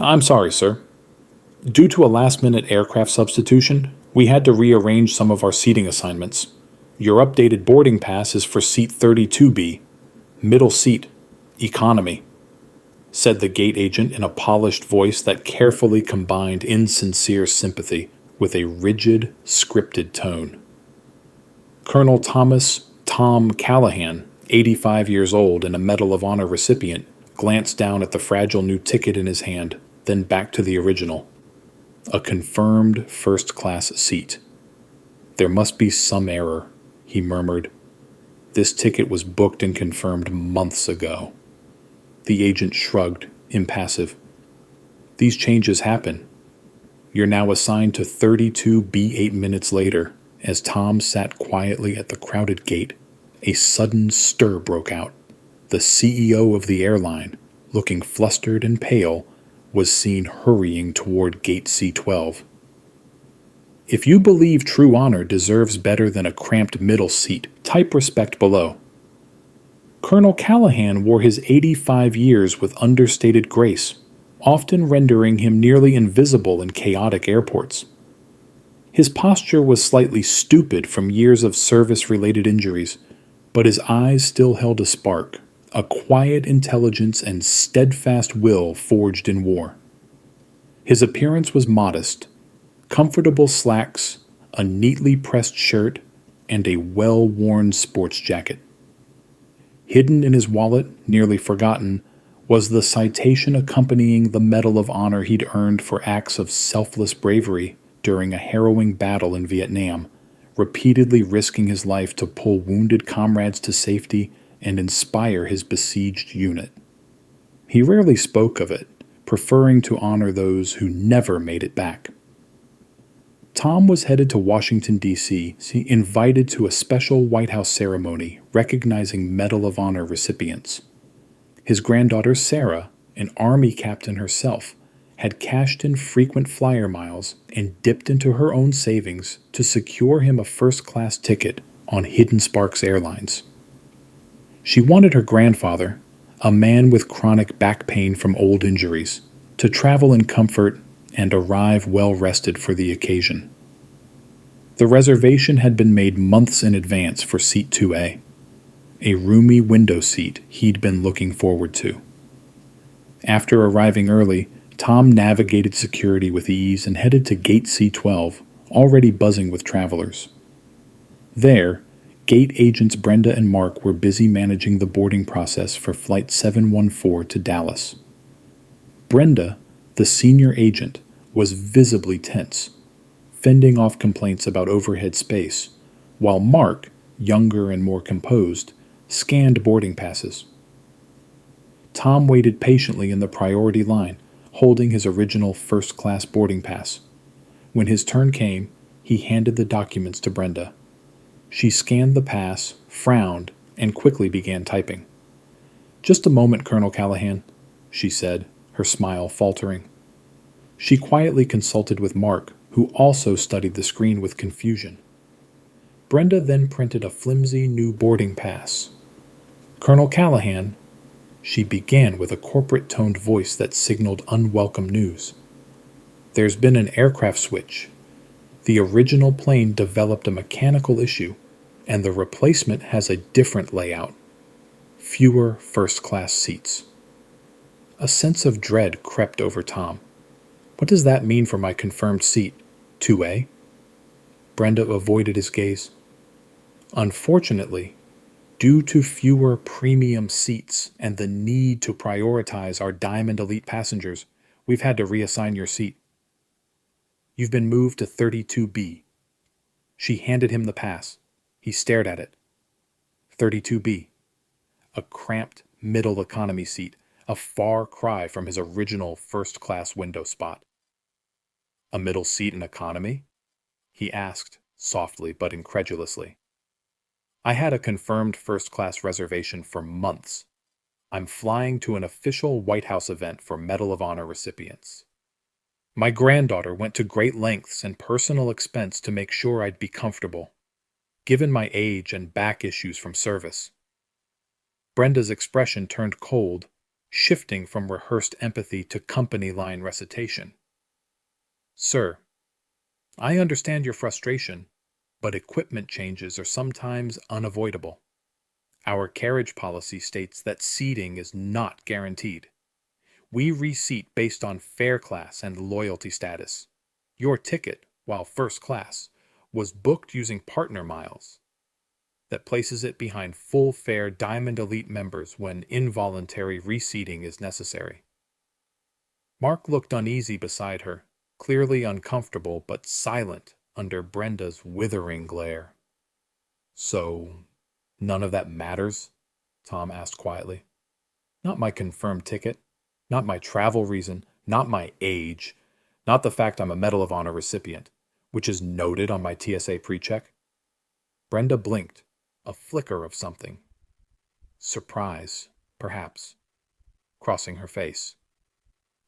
I'm sorry, sir. Due to a last-minute aircraft substitution, we had to rearrange some of our seating assignments. Your updated boarding pass is for seat 32B, middle seat, economy, said the gate agent in a polished voice that carefully combined insincere sympathy with a rigid, scripted tone. Colonel Thomas Tom Callahan, 85 years old and a Medal of Honor recipient, glanced down at the fragile new ticket in his hand, then back to the original. A confirmed first-class seat. There must be some error, he murmured. This ticket was booked and confirmed months ago. The agent shrugged, impassive. These changes happen. You're now assigned to 32B 8 minutes later. As Tom sat quietly at the crowded gate, a sudden stir broke out. The CEO of the airline, looking flustered and pale, was seen hurrying toward gate C12. If you believe true honor deserves better than a cramped middle seat, type respect below. Colonel Callahan wore his 85 years with understated grace, often rendering him nearly invisible in chaotic airports. His posture was slightly stupid from years of service-related injuries, but his eyes still held a spark, a quiet intelligence and steadfast will forged in war. His appearance was modest, comfortable slacks, a neatly pressed shirt, and a well-worn sports jacket. Hidden in his wallet, nearly forgotten, was the citation accompanying the Medal of Honor he'd earned for acts of selfless bravery during a harrowing battle in Vietnam, repeatedly risking his life to pull wounded comrades to safety and inspire his besieged unit. He rarely spoke of it, preferring to honor those who never made it back. Tom was headed to Washington, D.C., invited to a special White House ceremony recognizing Medal of Honor recipients. His granddaughter Sarah, an Army captain herself, had cashed in frequent flyer miles and dipped into her own savings to secure him a first-class ticket on Hidden Sparks Airlines. She wanted her grandfather, a man with chronic back pain from old injuries, to travel in comfort and arrive well-rested for the occasion. The reservation had been made months in advance for Seat 2A, a roomy window seat he'd been looking forward to. After arriving early, Tom navigated security with ease and headed to Gate C12, already buzzing with travelers. There, gate agents Brenda and Mark were busy managing the boarding process for Flight 714 to Dallas. Brenda, the senior agent, was visibly tense, fending off complaints about overhead space, while Mark, younger and more composed, scanned boarding passes. Tom waited patiently in the priority line, holding his original first-class boarding pass. When his turn came, he handed the documents to Brenda. She scanned the pass, frowned, and quickly began typing. "Just a moment, Colonel Callahan," she said, her smile faltering. She quietly consulted with Mark, who also studied the screen with confusion. Brenda then printed a flimsy new boarding pass. "Colonel Callahan," she began with a corporate-toned voice that signaled unwelcome news. "There's been an aircraft switch. The original plane developed a mechanical issue, and the replacement has a different layout. Fewer first-class seats." A sense of dread crept over Tom. "What does that mean for my confirmed seat? 2A? Brenda avoided his gaze. "Unfortunately, due to fewer premium seats and the need to prioritize our Diamond Elite passengers, we've had to reassign your seat. You've been moved to 32B. She handed him the pass. He stared at it. 32B. A cramped middle economy seat, a far cry from his original first-class window spot. "A middle seat in economy?" he asked, softly but incredulously. "I had a confirmed first-class reservation for months. I'm flying to an official White House event for Medal of Honor recipients. My granddaughter went to great lengths and personal expense to make sure I'd be comfortable, given my age and back issues from service." Brenda's expression turned cold, shifting from rehearsed empathy to company line recitation. Sir, I understand your frustration, but equipment changes are sometimes unavoidable. Our carriage policy states that seating is not guaranteed. We reseat based on fare class and loyalty status. Your ticket, while first class, was booked using partner miles. That places it behind full fare Diamond Elite members when involuntary reseating is necessary. Mark looked uneasy beside her, clearly uncomfortable but silent under Brenda's withering glare. So, none of that matters? Tom asked quietly. Not my confirmed ticket, not my travel reason, not my age, not the fact I'm a Medal of Honor recipient, which is noted on my TSA pre-check. Brenda blinked, a flicker of something. Surprise, perhaps, crossing her face.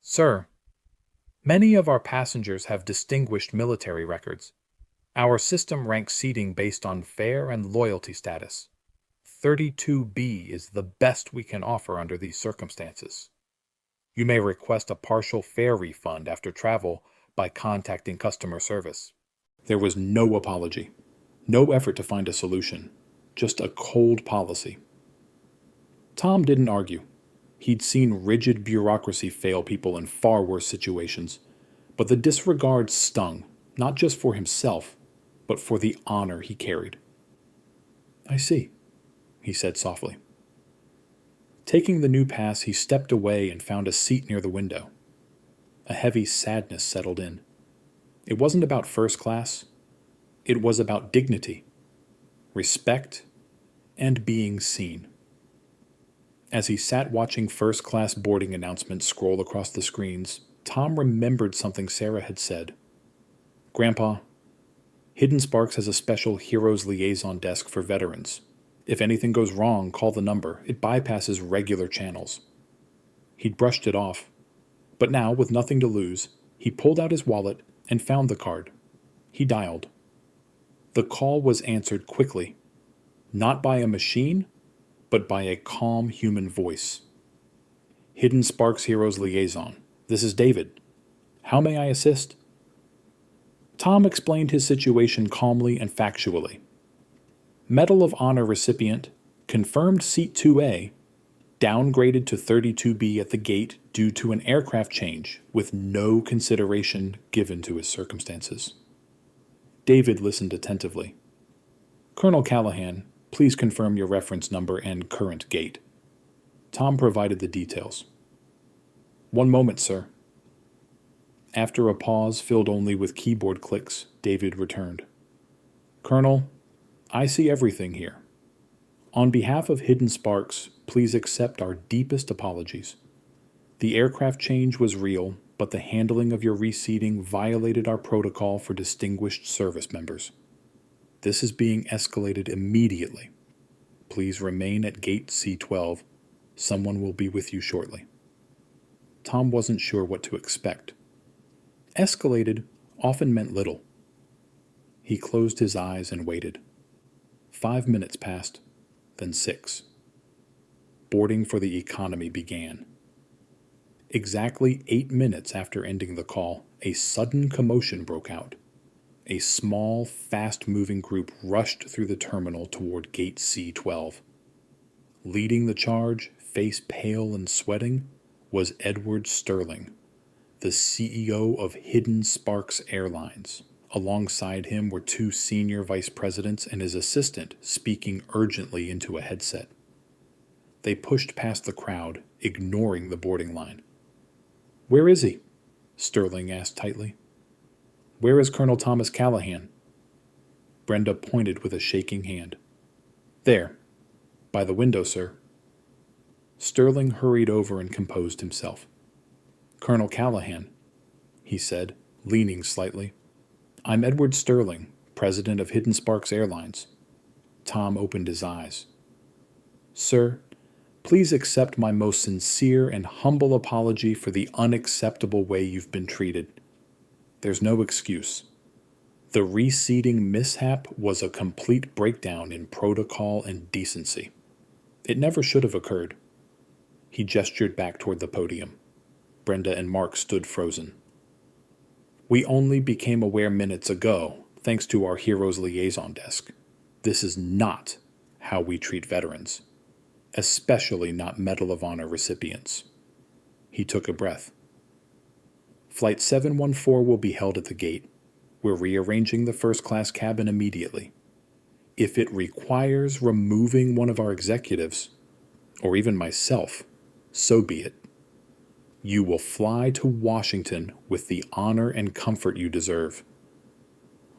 Sir, many of our passengers have distinguished military records. Our system ranks seating based on fare and loyalty status. 32B is the best we can offer under these circumstances. You may request a partial fare refund after travel by contacting customer service. There was no apology, no effort to find a solution, just a cold policy. Tom didn't argue. He'd seen rigid bureaucracy fail people in far worse situations, but the disregard stung, not just for himself, but for the honor he carried. I see, he said softly. Taking the new pass, he stepped away and found a seat near the window. A heavy sadness settled in. It wasn't about first class. It was about dignity, respect, and being seen. As he sat watching first-class boarding announcements scroll across the screens, Tom remembered something Sarah had said. Grandpa, Hidden Sparks has a special Heroes Liaison desk for veterans. If anything goes wrong, call the number. It bypasses regular channels. He'd brushed it off. But now, with nothing to lose, he pulled out his wallet and found the card. He dialed. The call was answered quickly, not by a machine, but by a calm human voice. Hidden Sparks Heroes Liaison. This is David. How may I assist? Tom explained his situation calmly and factually. Medal of Honor recipient, confirmed seat 2A, downgraded to 32B at the gate due to an aircraft change with no consideration given to his circumstances. David listened attentively. Colonel Callahan, please confirm your reference number and current gate. Tom provided the details. One moment, sir. After a pause filled only with keyboard clicks, David returned. Colonel, I see everything here. On behalf of Hidden Sparks, please accept our deepest apologies. The aircraft change was real, but the handling of your reseating violated our protocol for distinguished service members. This is being escalated immediately. Please remain at gate C12. Someone will be with you shortly. Tom wasn't sure what to expect. Escalated often meant little. He closed his eyes and waited. 5 minutes passed, then 6. Boarding for the economy began. Exactly 8 minutes after ending the call, a sudden commotion broke out. A small, fast-moving group rushed through the terminal toward gate C12. Leading the charge, face pale and sweating, was Edward Sterling, the CEO of Hidden Sparks Airlines. Alongside him were 2 senior vice presidents and his assistant speaking urgently into a headset. They pushed past the crowd, ignoring the boarding line. Where is he? Sterling asked tightly. Where is Colonel Thomas Callahan? Brenda pointed with a shaking hand. There, by the window, sir. Sterling hurried over and composed himself. Colonel Callahan, he said, leaning slightly. I'm Edward Sterling, president of Hidden Sparks Airlines. Tom opened his eyes. Sir, please accept my most sincere and humble apology for the unacceptable way you've been treated. There's no excuse. The reseating mishap was a complete breakdown in protocol and decency. It never should have occurred. He gestured back toward the podium. Brenda and Mark stood frozen. We only became aware minutes ago, thanks to our Heroes Liaison Desk. This is not how we treat veterans, especially not Medal of Honor recipients. He took a breath. Flight 714 will be held at the gate. We're rearranging the first-class cabin immediately. If it requires removing one of our executives, or even myself, so be it. You will fly to Washington with the honor and comfort you deserve.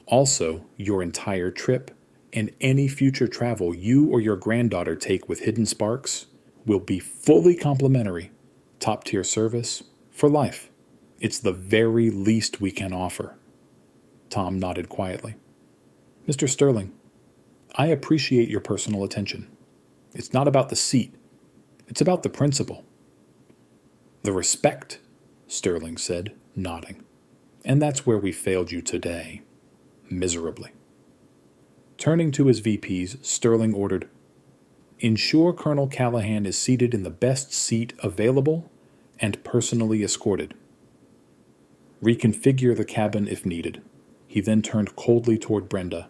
Also, your entire trip and any future travel you or your granddaughter take with Hidden Sparks will be fully complimentary, top-tier service for life. It's the very least we can offer. Tom nodded quietly. Mr. Sterling, I appreciate your personal attention. It's not about the seat. It's about the principle. The respect, Sterling said, nodding. And that's where we failed you today. Miserably. Turning to his VPs, Sterling ordered, ensure Colonel Callahan is seated in the best seat available and personally escorted. Reconfigure the cabin if needed. He then turned coldly toward Brenda.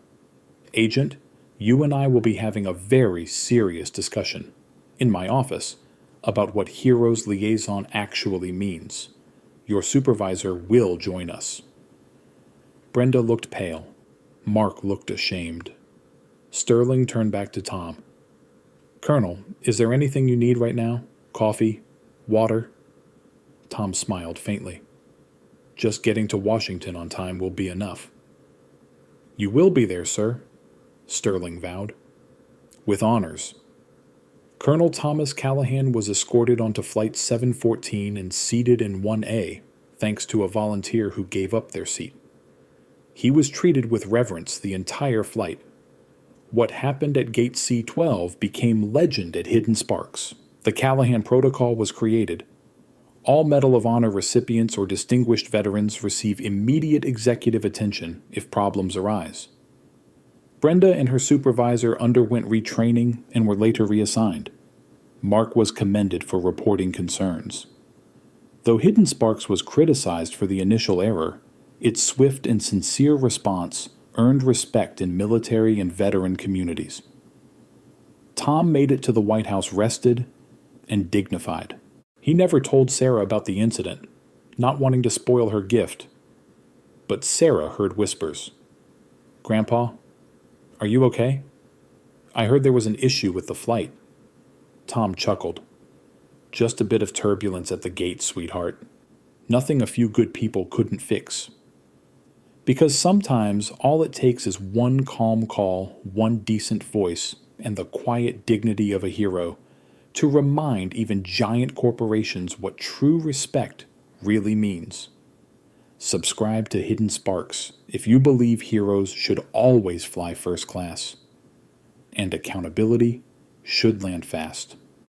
Agent, you and I will be having a very serious discussion, in my office, about what Heroes Liaison actually means. Your supervisor will join us. Brenda looked pale. Mark looked ashamed. Sterling turned back to Tom. Colonel, is there anything you need right now? Coffee? Water? Tom smiled faintly. Just getting to Washington on time will be enough. You will be there, sir, Sterling vowed. With honors. Colonel Thomas Callahan was escorted onto Flight 714 and seated in 1A, thanks to a volunteer who gave up their seat. He was treated with reverence the entire flight. What happened at Gate C-12 became legend at Hidden Sparks. The Callahan Protocol was created. All Medal of Honor recipients or distinguished veterans receive immediate executive attention if problems arise. Brenda and her supervisor underwent retraining and were later reassigned. Mark was commended for reporting concerns. Though Hidden Sparks was criticized for the initial error, its swift and sincere response earned respect in military and veteran communities. Tom made it to the White House rested and dignified. He never told Sarah about the incident, not wanting to spoil her gift. But Sarah heard whispers. Grandpa, are you okay? I heard there was an issue with the flight. Tom chuckled. Just a bit of turbulence at the gate, sweetheart. Nothing a few good people couldn't fix. Because sometimes all it takes is one calm call, one decent voice, and the quiet dignity of a hero to remind even giant corporations what true respect really means. Subscribe to Hidden Sparks if you believe heroes should always fly first class. And accountability should land fast.